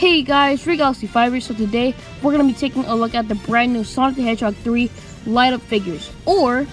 Hey guys, Galaxy Fibers. So today we're going to be taking a look at the brand new Sonic the Hedgehog 3 light up figures, or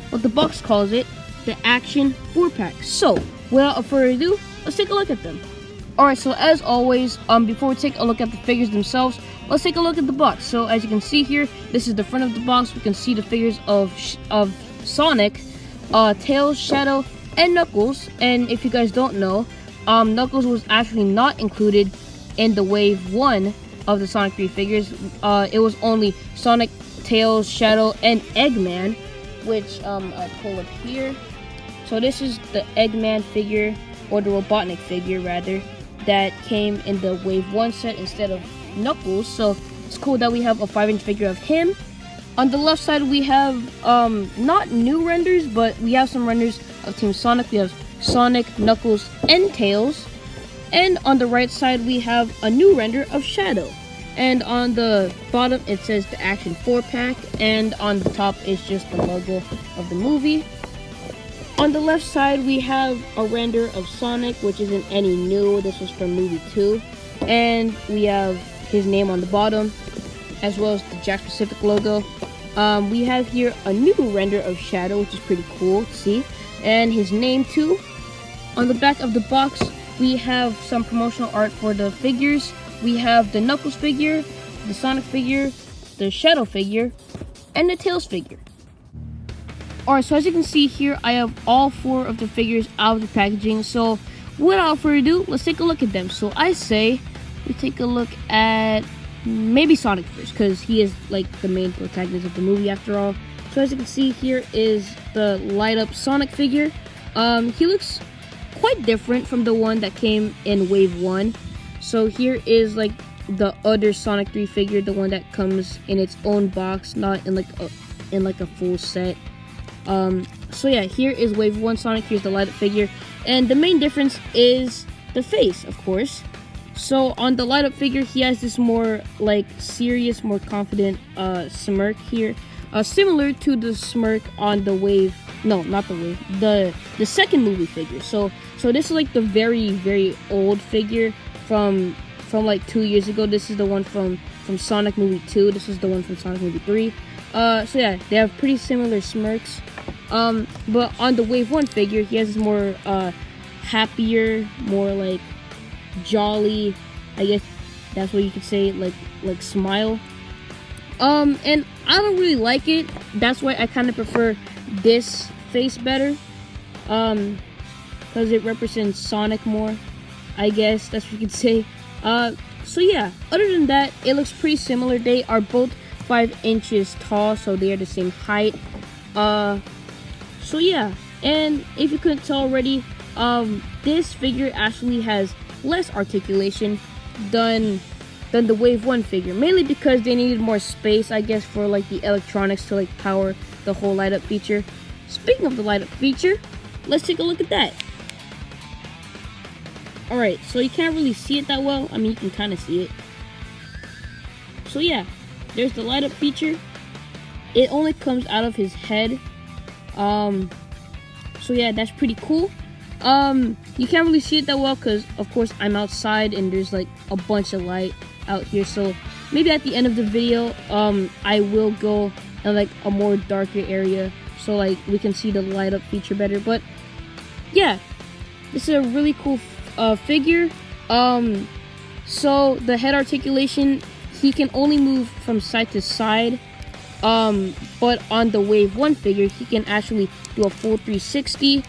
what the box calls it, the Action 4-pack. So without further ado, let's take a look at them. Alright, so as always, before we take a look at the figures themselves, let's take a look at the box. So as you can see here, this is the front of the box. We can see the figures of Sonic, Tails, Shadow, and Knuckles. And if you guys don't know, Knuckles was actually not included in the wave 1 of the Sonic 3 figures. It was only Sonic, Tails, Shadow, and Eggman, which I'll pull up here. So this is the Eggman figure, or the Robotnik figure rather, that came in the wave 1 set instead of Knuckles. So it's cool that we have a 5-inch figure of him. On the left side we have not new renders, but we have some renders of Team Sonic. We have Sonic, Knuckles, and Tails. And on the right side we have a new render of Shadow. And on the bottom it says the Action 4-pack, and on the top is just the logo of the movie. On the left side we have a render of Sonic, which isn't any new. This was from movie 2. And we have his name on the bottom, as well as the Jakks Pacific logo. We have here a new render of Shadow, which is pretty cool to see, and his name too. On the back of the box we have some promotional art for the figures. We have the Knuckles figure, the Sonic figure, the Shadow figure, and the Tails figure. Alright, so as you can see here, I have all 4 of the figures out of the packaging. So without further ado, let's take a look at them. So I say we take a look at maybe Sonic first, because he is like the main protagonist of the movie after all. So as you can see here is the light up Sonic figure. He looks quite different from the one that came in wave 1. So here is like the other Sonic 3 figure, the one that comes in its own box, not in like a full set. So yeah, here is wave 1 Sonic. Here's the light up figure, and the main difference is the face, of course. So on the light up figure, he has this more like serious, more confident smirk here, similar to the smirk on the wave, no, not the wave, the second movie figure. So this is like the very old figure from like 2 years ago. This is the one from Sonic movie 2. This is the one from Sonic movie 3. So yeah, they have pretty similar smirks. But on the wave 1 figure, he has this more happier, more like jolly, I guess that's what you could say, like smile. And I don't really like it. That's why I kind of prefer this face better, because it represents Sonic more, I guess that's what you could say. So yeah, other than that, it looks pretty similar. They are both 5 inches tall, so they are the same height. So yeah, and if you couldn't tell already, this figure actually has less articulation than the wave 1 figure, mainly because they needed more space, I guess, for like the electronics to like power the whole light up feature. Speaking of the light up feature, let's take a look at that. Alright, so you can't really see it that well. I mean, you can kind of see it. So yeah, there's the light up feature. It only comes out of his head. So yeah, that's pretty cool. You can't really see it that well because of course I'm outside and there's like a bunch of light out here. So maybe at the end of the video, I will go in like a more darker area so like we can see the light up feature better. But yeah, this is a really cool figure. So the head articulation, he can only move from side to side. But on the wave 1 figure, he can actually do a full 360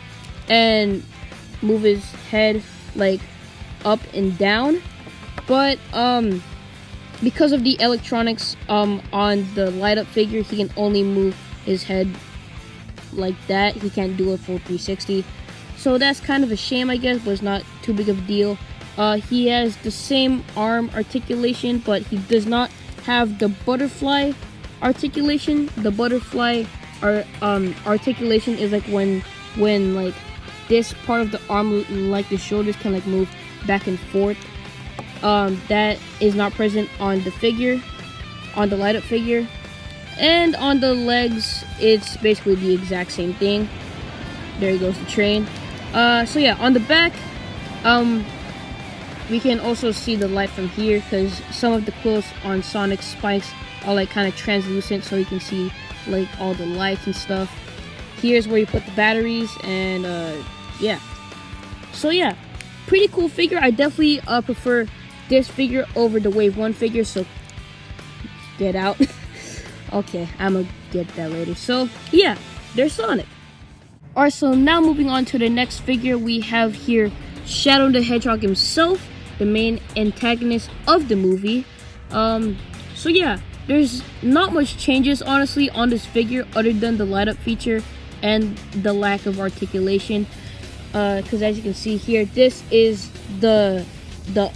and move his head like up and down. But because of the electronics on the light up figure, he can only move his head like that. He can't do a full 360. So that's kind of a shame, I guess, but it's not too big of a deal. He has the same arm articulation, but he does not have the butterfly articulation. The butterfly articulation is like when like this part of the arm, like the shoulders, can like move back and forth. That is not present on the figure, on the light up figure. And on the legs, it's basically the exact same thing. There goes the train. So yeah, on the back, we can also see the light from here because some of the quills on Sonic's spikes are like kind of translucent, so you can see like all the lights and stuff. Here's where you put the batteries, and yeah. So yeah, pretty cool figure. I definitely prefer this figure over the Wave 1 figure, so get out. Okay, I'm gonna get that later. So yeah, there's Sonic. Alright, so now moving on to the next figure, we have here Shadow the Hedgehog himself, the main antagonist of the movie. So yeah, there's not much changes honestly on this figure other than the light up feature and the lack of articulation. Because as you can see here, this is the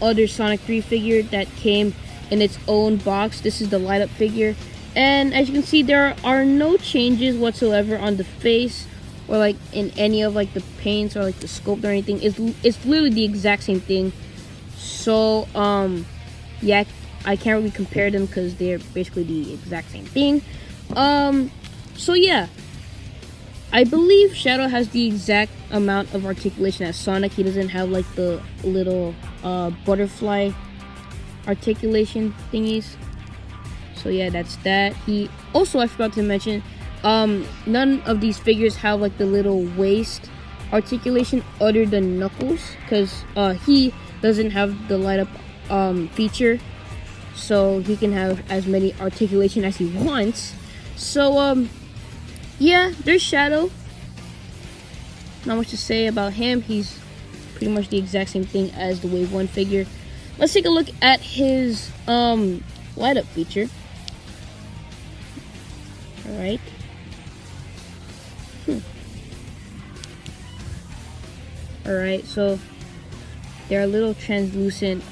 other Sonic 3 figure that came in its own box. This is the light up figure, and as you can see, there are no changes whatsoever on the face or like in any of like the paints or like the sculpt or anything. It's literally the exact same thing. So yeah, I can't really compare them because they're basically the exact same thing. So yeah, I believe Shadow has the exact amount of articulation as Sonic. He doesn't have like the little butterfly articulation thingies. So yeah, that's that. He also, I forgot to mention, none of these figures have like the little waist articulation other than Knuckles, because he doesn't have the light up feature, so he can have as many articulation as he wants. So yeah, there's Shadow. Not much to say about him. He's pretty much the exact same thing as the Wave 1 figure. Let's take a look at his light up feature. Alright. Alright, so there are little translucent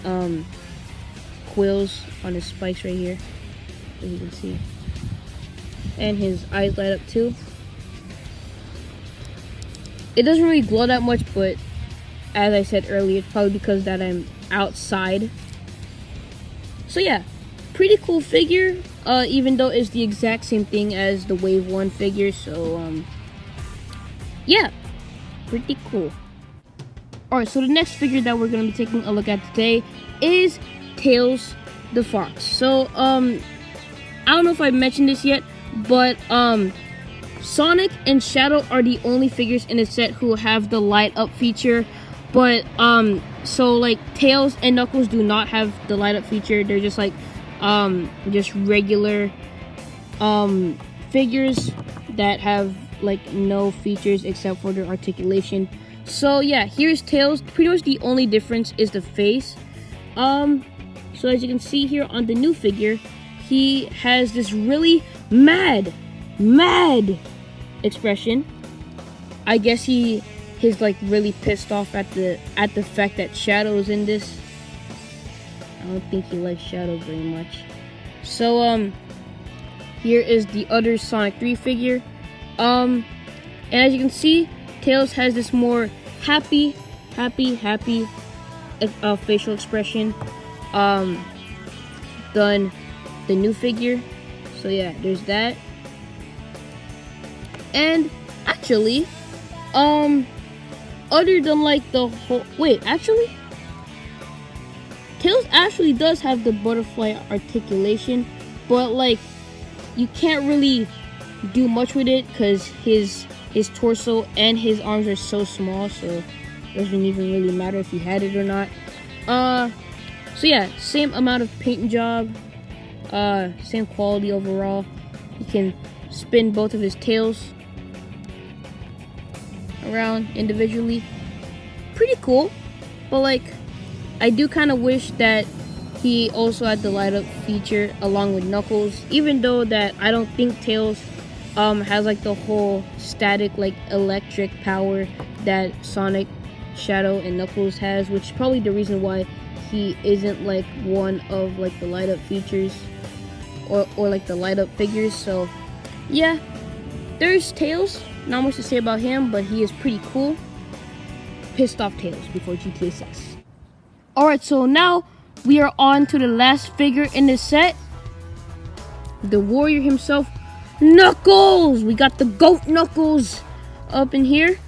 quills on his spikes right here, as you can see. And his eyes light up too. It doesn't really glow that much, but as I said earlier, it's probably because that I'm outside. So yeah, pretty cool figure, even though it's the exact same thing as the Wave 1 figure. So yeah, pretty cool. Alright, so the next figure that we're going to be taking a look at today is Tails the Fox. So I don't know if I mentioned this yet, but Sonic and Shadow are the only figures in the set who have the light up feature. But so like Tails and Knuckles do not have the light up feature. They're just like just regular figures that have like no features except for their articulation. So yeah, here's Tails. Pretty much the only difference is the face. So as you can see here on the new figure, he has this really mad expression. I guess he's like really pissed off at the fact that Shadow is in this. I don't think he likes Shadow very much. So here is the other Sonic 3 figure. And as you can see, Tails has this more happy facial expression than the new figure. So yeah, there's that. And actually, other than like the whole, actually Tails actually does have the butterfly articulation, but like you can't really do much with it because his torso and his arms are so small, so it doesn't even really matter if he had it or not. So yeah, same amount of paint job, same quality overall. You can spin both of his tails around individually. Pretty cool, but like I do kind of wish that he also had the light up feature along with Knuckles, even though that I don't think Tails has like the whole static like electric power that Sonic, Shadow, and Knuckles has, which is probably the reason why he isn't like one of like the light up features or like the light up figures. So yeah, there's Tails. Not much to say about him, but he is pretty cool. Pissed off Tails before GTA 6. Alright, so now we are on to the last figure in the set. The warrior himself, Knuckles! We got the GOAT Knuckles up in here.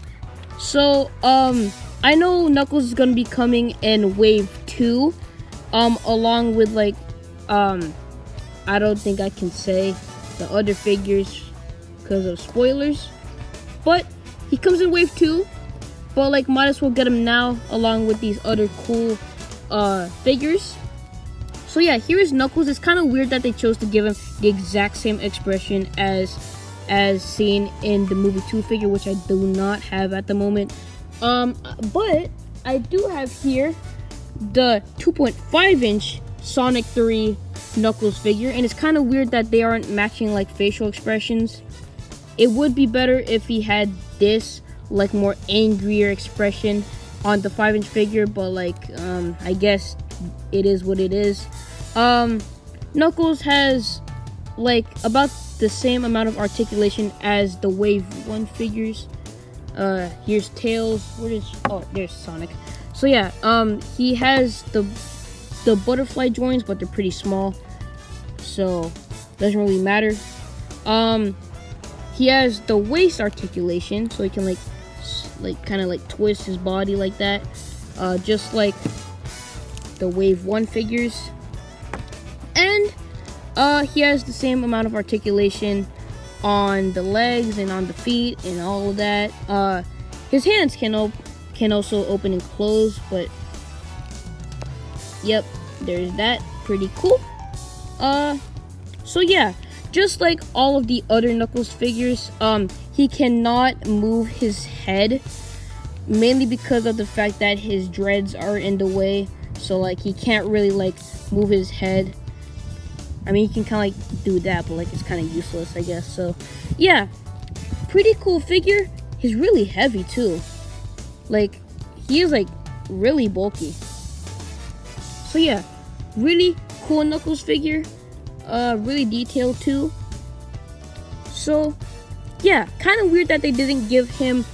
So, I know Knuckles is going to be coming in Wave 2, along with like I don't think I can say the other figures because of spoilers, but he comes in wave 2. But like, might as well get him now along with these other cool figures. So yeah, here is Knuckles. It's kind of weird that they chose to give him the exact same expression as seen in the movie 2 figure, which I do not have at the moment. But I do have here the 2.5-inch Sonic 3 Knuckles figure, and it's kind of weird that they aren't matching like facial expressions. It would be better if he had this like more angrier expression on the 5-inch figure, but like I guess it is what it is. Knuckles has like about the same amount of articulation as the wave 1 figures. Here's Tails. There's Sonic. So yeah, he has the butterfly joints, but they're pretty small, so doesn't really matter. He has the waist articulation, so he can like kind of like twist his body like that, just like the wave 1 figures. And he has the same amount of articulation on the legs and on the feet and all of that. His hands can also open and close, but yep, there's that. Pretty cool. So yeah, just like all of the other Knuckles figures, he cannot move his head, mainly because of the fact that his dreads are in the way. So like, he can't really like move his head. I mean, he can kind of like do that, but like, it's kind of useless, I guess. So yeah, pretty cool figure. He's really heavy too. Like, he is like really bulky. So yeah, really cool Knuckles figure. Really detailed too. So yeah, kind of weird that they didn't give him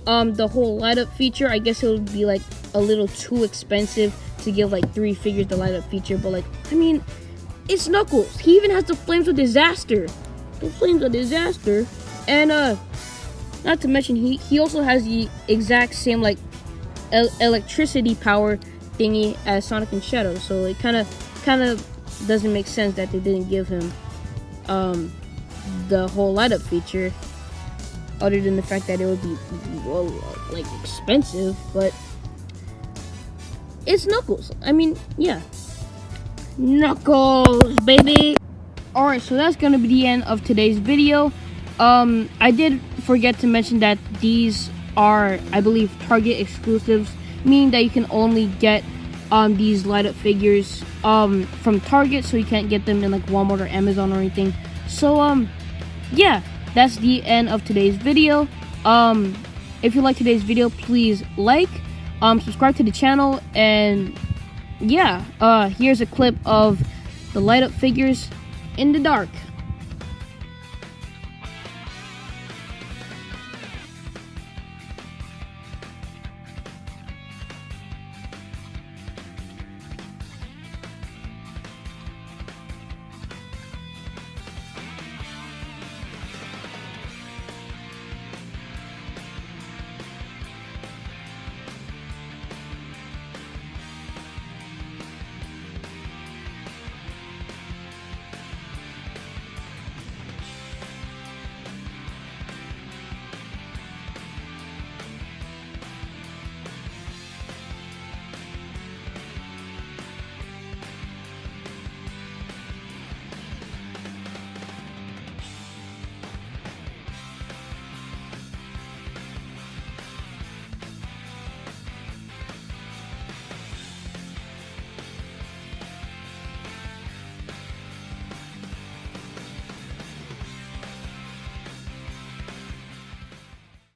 the whole light up feature. I guess it would be like a little too expensive to give like 3 figures the light up feature, but like, I mean, it's Knuckles. He even has the Flames of Disaster. The Flames of Disaster. And not to mention, he also has the exact same like electricity power thingy as Sonic and Shadow. So it kind of doesn't make sense that they didn't give him the whole light up feature, other than the fact that it would be like expensive. But it's Knuckles. I mean, yeah, Knuckles, baby. Alright, so that's gonna be the end of today's video. I did forget to mention that these are, I believe, Target exclusives, meaning that you can only get these light up figures from Target, so you can't get them in like Walmart or Amazon or anything. So yeah, that's the end of today's video. If you like today's video, please like, subscribe to the channel, and yeah, here's a clip of the light up figures in the dark.